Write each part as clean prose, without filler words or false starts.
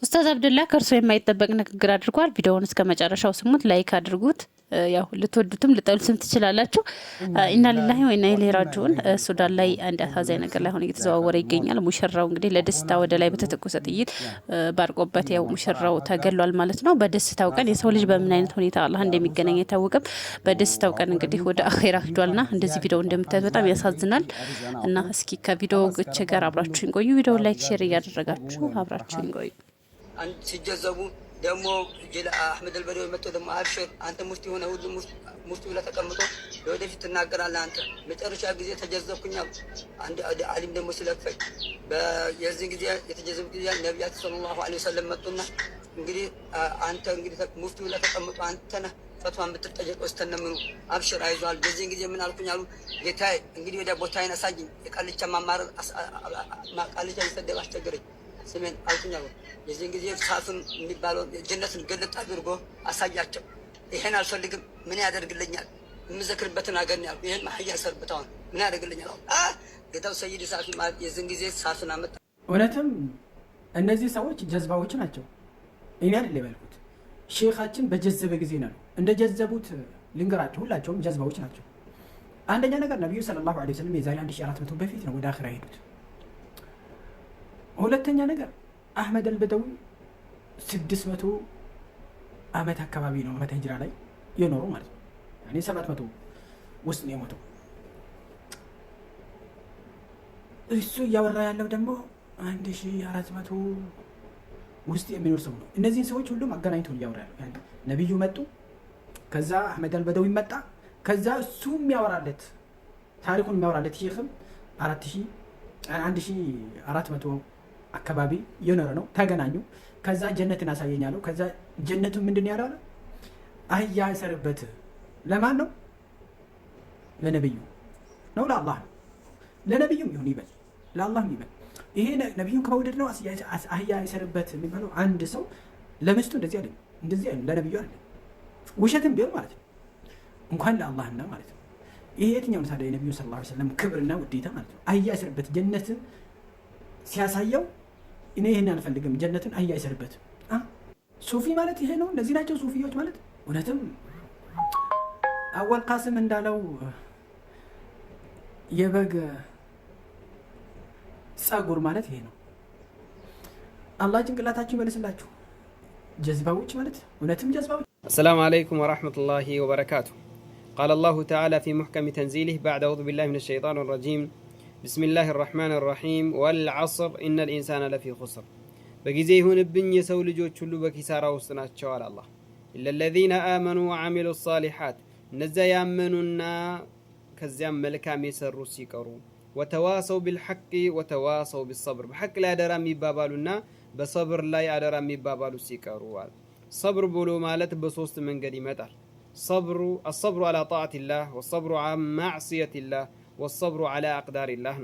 ኡስታዝ አብደላ ከእርሶ የማይጠበቅ ንግግር አድርጓል። ቪዲዮውን እስከ መጨረሻው ስሙት፣ ላይክ አድርጉት። ያው ልትወዱትም ልጠሉትም ትችላላችሁ። ኢና ሊላሂ ወኢና ኢለይሂ ራጂዑን። ሱዳን ላይ አንድ አሳዛኝ ነገር ላይ ሆነ እየተዘዋወረ ይገኛል። ሙሽራው እንግዲህ ለደስታ ወደ ላይ በተተኮሰ ጥይት ባርቆበት ያው ሙሽራው ተገሏል ማለት ነው። በደስታው ቀን የሰው ልጅ በምን አይነት ሁኔታ አላህ እንደሚገናኝ አይታወቅም። በደስታው ቀን እንግዲህ ወደ አኺራ ሂዷልና እንደዚህ ቪዲዮ እንደምታዩት በጣም ያሳዝናል። እና እስኪ ከቪዲዮ ግቼ ጋር አብራችሁን ቆዩ። ቪዲዮ ላይክ ሼር እያደረጋችሁ አብራችሁን ቆዩ። ሲጀዘቡ ደግሞ አህመድ አልበደዊ መጥቶ ደግሞ አብሽር አንተ ሙፍቲ ሆነ ሁሉ ሙፍቲ ብለህ ተቀምጦ ለወደፊት ትናገራለህ አንተ። መጨረሻ ጊዜ ተጀዘብኩኝ አንድ አሊም ደግሞ ሲለፈኝ የዚህ ጊዜ የተጀዘብ ጊዜ ነቢያት ሰለላሁ ዐለይሂ ወሰለም መጡና እንግዲህ አንተ እንግዲህ ሙፍቲ ብለህ ተቀምጦ አንተ ነህ ፈትዋን ብትጠየቀው ስተነምኑ አብሽር አይዟል። በዚህ ጊዜ ምን አልኩኝ አሉ ጌታዬ እንግዲህ ወደ ቦታዬን አሳየኝ። የቃልቻ ማማረር ቃልቻ ሊሰደብ አስቸገረኝ ስሜን አልኩኝ አሉ። የዚህን ጊዜ ሳፍን የሚባለው ጀነትን ገለጥ አድርጎ አሳያቸው። ይሄን አልፈልግም ምን ያደርግልኛል? የምዘክርበትን አገር ነው ያልኩ። ይሄን ማህያ ሰርብታውን ምን ያደርግልኛል? ጌታው ሰይድ ሳፊ ማለት የዚህን ጊዜ ሳፍን አመጣ። እውነትም እነዚህ ሰዎች ጀዝባዎች ናቸው። እኔ አይደል ያልኩት፣ ሼኻችን በጀዘበ ጊዜ ነው እንደ ጀዘቡት ልንገራቸው። ሁላቸውም ጀዝባዎች ናቸው። አንደኛ ነገር ነብዩ ሰለላሁ ዐለይሂ ወሰለም የዛሬ 1400 በፊት ነው ወደ አኺራ ሄዱት። ሁለተኛ ነገር አህመድ አልበደዊ 600 ዓመት አካባቢ ነው ዓመተ ሂጅራ ላይ የኖሩ ማለት ነው። ያኔ 700 ውስጥ ነው የሞተው። እሱ እያወራ ያለው ደግሞ 1400 ውስጥ የሚኖር ሰው ነው። እነዚህን ሰዎች ሁሉም አገናኝቶ እያወራ ያለው ነብዩ መጡ፣ ከዛ አህመድ አልበደዊ መጣ፣ ከዛ እሱ የሚያወራለት ታሪኩን የሚያወራለት ሼኽም 1400 አካባቢ የኖረ ነው። ተገናኙ። ከዛ ጀነትን አሳየኛለሁ። ከዛ ጀነቱ ምንድን ያለው አህያ ይሰርበት ለማን ነው? ለነብዩ ነው፣ ለአላህ ነው። ለነብዩም ይሁን ይበል፣ ለአላህም ይበል። ይሄ ነብዩን ከመውደድ ነው አህያ ይሰርበት የሚባለው። አንድ ሰው ለሚስቱ እንደዚህ አይደለም፣ እንደዚህ አይደለም፣ ለነብዩ አይደለም። ውሸትም ቢሆን ማለት ነው፣ እንኳን ለአላህና ማለት ነው። ይሄ የትኛው ታዲያ የነብዩ ሰለላሁ ዐለይሂ ወሰለም ክብርና ውዴታ ማለት ነው። አህያ ይሰርበት ጀነትን ሲያሳየው እኔ ይሄን አልፈልግም፣ ጀነትን አህያ ይሰርበት። ሱፊ ማለት ይሄ ነው። እንደዚህ ናቸው ሱፊዎች ማለት። እውነትም አወል ቃስም እንዳለው የበግ ጸጉር ማለት ይሄ ነው። አላህ ጭንቅላታችሁ ይመልስላችሁ። ጀዝባዎች ማለት እውነትም ጀዝባዎች። السلام عليكم ورحمة الله وبركاته. قال الله تعالى في محكم تنزيله بعد أعوذ بالله من الشيطان الرجيم بسم الله الرحمن الرحيم والعصر إن الإنسان لفي خسر. بجزي هون بن يسول جوج كله بكسارة وسنات شوال الله إلا الذين آمنوا وعملوا الصالحات نزا يامنونا كزيام ملكا ميسر سيكرو وتواصوا بالحق وتواصوا بالصبر. بحق لا درامي بابالونا بصبر لا يدرامي بابالو سيكرو. صبر بلو مالت بصوص من قديمته. الصبر على طاعة الله والصبر عن معصية الله والصبر على أقدار الله.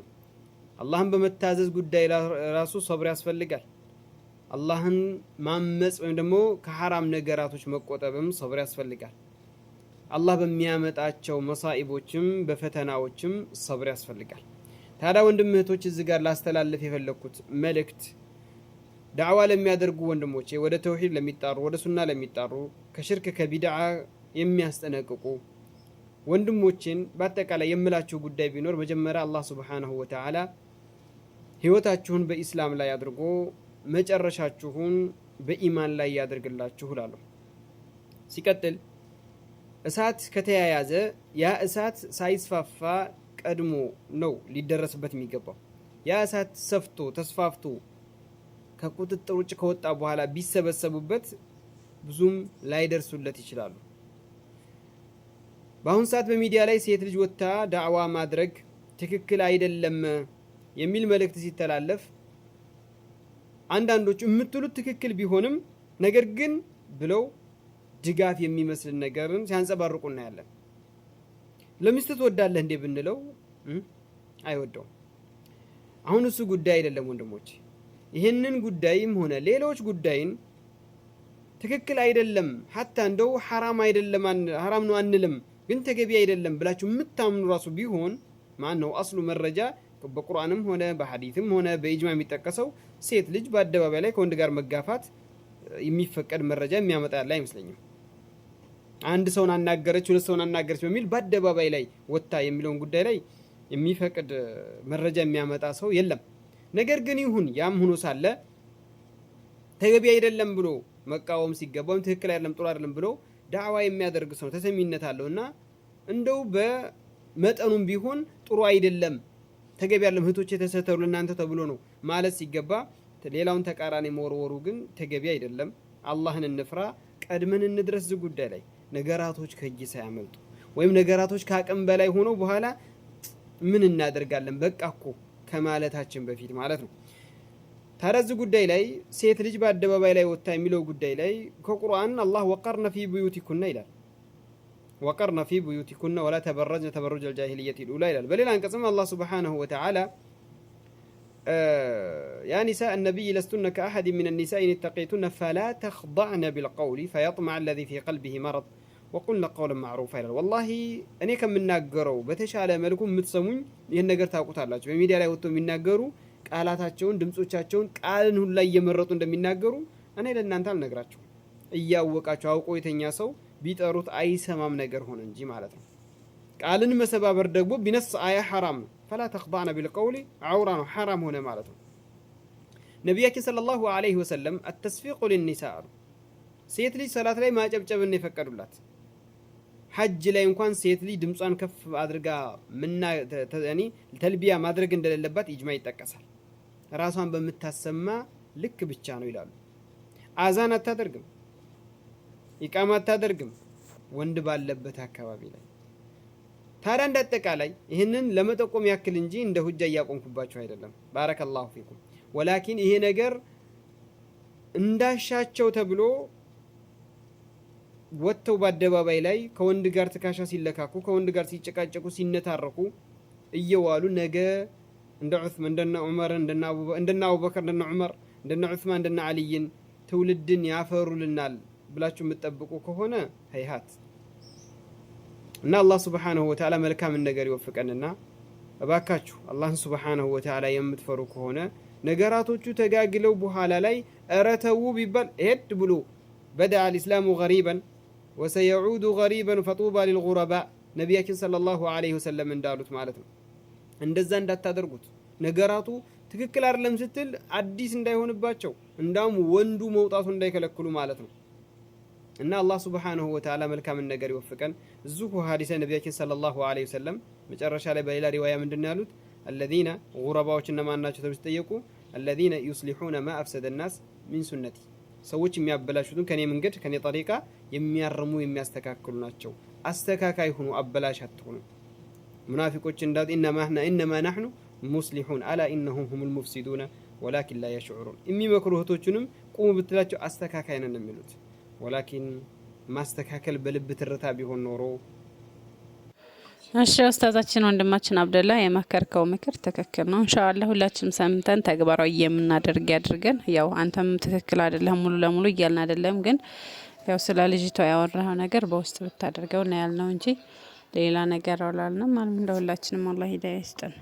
اللهم بمتازز قد راسو صبر يسفلقال. اللهم مامس ويندمو كحرام نقراتوش مقوطبم صبر يسفلقال. الله بميامت آتشو مصائبوچم بفتناوچم صبر يسفلقال. ታዲያ ወንድም እህቶች እዚህ ጋር ላስተላልፍ የፈለኩት መልእክት ዳዕዋ ለሚያደርጉ ወንድሞቼ፣ ወደ ተውሂድ ለሚጣሩ፣ ወደ ሱና ለሚጣሩ፣ ከሽርክ ከቢድዓ የሚያስጠነቅቁ ወንድሞችን በአጠቃላይ የምላችሁ ጉዳይ ቢኖር መጀመሪያ አላህ ሱብሓነሁ ወተዓላ ህይወታችሁን በኢስላም ላይ አድርጎ መጨረሻችሁን በኢማን ላይ ያድርግላችሁ እላለሁ። ሲቀጥል እሳት ከተያያዘ ያ እሳት ሳይስፋፋ ቀድሞ ነው ሊደረስበት የሚገባው። ያ እሳት ሰፍቶ ተስፋፍቶ ከቁጥጥር ውጭ ከወጣ በኋላ ቢሰበሰቡበት ብዙም ላይደርሱለት ይችላሉ። በአሁን ሰዓት በሚዲያ ላይ ሴት ልጅ ወጥታ ዳዕዋ ማድረግ ትክክል አይደለም የሚል መልእክት ሲተላለፍ አንዳንዶቹ የምትሉት ትክክል ቢሆንም ነገር ግን ብለው ድጋፍ የሚመስል ነገርን ሲያንጸባርቁ እናያለን። ለሚስት ትወዳለህ እንዴ ብንለው አይወደውም። አሁን እሱ ጉዳይ አይደለም ወንድሞች። ይህንን ጉዳይም ሆነ ሌሎች ጉዳይን ትክክል አይደለም ሐታ እንደው ሐራም አይደለም ሐራም ነው አንልም ግን ተገቢ አይደለም ብላችሁ የምታምኑ ራሱ ቢሆን ማን ነው አስሉ መረጃ በቁርአንም ሆነ በሐዲስም ሆነ በኢጅማ የሚጠቀሰው ሴት ልጅ በአደባባይ ላይ ከወንድ ጋር መጋፋት የሚፈቀድ መረጃ የሚያመጣ ያለ አይመስለኝም። አንድ ሰውን አናገረች፣ ሁለት ሰውን አናገረች በሚል በአደባባይ ላይ ወጣ የሚለውን ጉዳይ ላይ የሚፈቅድ መረጃ የሚያመጣ ሰው የለም። ነገር ግን ይሁን ያም ሆኖ ሳለ ተገቢ አይደለም ብሎ መቃወም ሲገባው ትክክል አይደለም ጥሩ አይደለም ብሎ ዳዕዋ የሚያደርግ ሰው ተሰሚነት አለውና እንደው በመጠኑም ቢሆን ጥሩ አይደለም ተገቢ አይደለም እህቶች የተሰተሩ ለናንተ ተብሎ ነው ማለት ሲገባ ሌላውን ተቃራኒ መወርወሩ ግን ተገቢ አይደለም። አላህን እንፍራ፣ ቀድመን እንድረስ ጉዳይ ላይ ነገራቶች ከእጅ ሳያመልጡ ወይም ነገራቶች ከአቅም በላይ ሆኖ በኋላ ምን እናደርጋለን በቃ እኮ ከማለታችን በፊት ማለት ነው። ታረዝ ጉዳይ ላይ ሴት ልጅ በአደባባይ ላይ ወጣ የሚለው ጉዳይ ላይ ከቁርአን አላህ ወቀርነ ፊ ቡዩቲኩና ይላል። ወቀርነ ፊ ቡዩቲኩና ወላ ተበረጅነ ተበሩጅ አልጃሂልየቲ ልኡላ ይላል። በሌላ አንቀጽም አላህ ሱብሓነሁ ወተዓላ ያ ኒሳእ ነቢይ ለስቱነ ከአሐድ ሚነ ኒሳኢ ኢን ተቂቱነ ፈላ ተኽضዕነ ቢልቀውሊ ፈየጥመዐ አለዚ ፊ ቀልቢሂ መረድ ወቁልነ ቀውለን ማዕሩፋ ይላል። ወላሂ እኔ ከምናገረው በተሻለ መልኩ የምትሰሙኝ ይህን ነገር ታውቁታላችሁ። በሚዲያ ላይ ወጥተው የሚናገሩ ቃላታቸውን ድምጾቻቸውን ቃልን ሁላ እየመረጡ እንደሚናገሩ እኔ ለእናንተ አልነግራችሁም። እያወቃችሁ አውቆ የተኛ ሰው ቢጠሩት አይሰማም ነገር ሆነ እንጂ ማለት ነው። ቃልን መሰባበር ደግሞ ቢነስ አያ ሐራም ነው። ፈላ ተኽضዕነ ቢልቀውሊ ዐውራ ነው፣ ሐራም ሆነ ማለት ነው። ነቢያችን ሰለላሁ ዐለይሂ ወሰለም አተስፊቁ ሊኒሳእ አሉ። ሴት ልጅ ሰላት ላይ ማጨብጨብን የፈቀዱላት። ሐጅ ላይ እንኳን ሴት ልጅ ድምጿን ከፍ አድርጋ ተልቢያ ማድረግ እንደሌለባት ኢጅማ ይጠቀሳል። ራሷን በምታሰማ ልክ ብቻ ነው ይላሉ። አዛን አታደርግም፣ ኢቃማ አታደርግም ወንድ ባለበት አካባቢ ላይ። ታዲያ እንዳጠቃላይ ይህንን ለመጠቆም ያክል እንጂ እንደ ሁጃ እያቆምኩባቸው አይደለም። ባረከላሁ ፊኩም። ወላኪን ይሄ ነገር እንዳሻቸው ተብሎ ወጥተው በአደባባይ ላይ ከወንድ ጋር ትካሻ ሲለካኩ ከወንድ ጋር ሲጨቃጨቁ ሲነታረኩ እየዋሉ ነገ እንደ ዑስማን እንደና ዑመር እንደና አቡበከር እንደና ዑመር እንደና ዑስማን እንደና አልይን ትውልድን ያፈሩልናል ብላችሁ የምትጠብቁ ከሆነ hayhat እና አላህ Subhanahu Wa Ta'ala መልካምን ነገር ይወፍቀንና እባካችሁ አላህን Subhanahu Wa Ta'ala የምትፈሩ ከሆነ ነገራቶቹ ተጋግለው በኋላ ላይ እረተው ቢባል ሄድ ብሎ بدأ الإسلام غريبا وسيعود غريبا فطوبى للغرباء ነቢያችን ሰለላሁ ዐለይሂ ወሰለም እንዳሉት ማለት ነው። እንደዛ እንዳታደርጉት ነገራቱ ትክክል አይደለም ስትል አዲስ እንዳይሆንባቸው እንዳውም ወንዱ መውጣቱ እንዳይከለክሉ ማለት ነው። እና አላህ Subhanahu Wa Ta'ala መልካምን ነገር ይወፍቀን። እዚሁ ሐዲስ ነቢያችን ሰለላሁ ዐለይሂ ወሰለም መጨረሻ ላይ በሌላ ሪዋያ ምንድነው ያሉት? الذين غرباዎች እነማን ናቸው ተብለው ሲጠየቁ الذين يصلحون ما أفسد الناس من سنتي ሰዎች የሚያበላሹትን ከኔ መንገድ ከኔ ጠሪቃ የሚያርሙ የሚያስተካክሉ ናቸው። አስተካካይ ሁኑ፣ አበላሽ አትሁኑ። ሙናፊቆች እንዳት ኢነማ نحن ሙስሊሁን አላ ኢነሁም ሁሙል ሙፍሲዱን ወላኪን ላ የሽዑሩን። የሚመክሩ እህቶቹንም ቁሙ ብትላቸው አስተካካይ ነን የሚሉት ወላኪን ማስተካከል በልብ ትርታ ቢሆን ኖሮ። እሺ ኡስታዛችን ወንድማችን አብደላ የመከርከው ምክር ትክክል ነው። ኢንሻአላህ ሁላችንም ሰምተን ተግባራዊ የምናደርግ ያድርገን። ያው አንተም ትክክል አይደለም ሙሉ ለሙሉ እያልን አይደለም፣ ግን ያው ስለ ልጅቷ ያወራው ነገር በውስጥ ብታደርገው ነው ያልነው እንጂ ሌላ ነገር አላልንም። ማለት እንደሁላችንም አላህ ሂዳያ ይስጠን።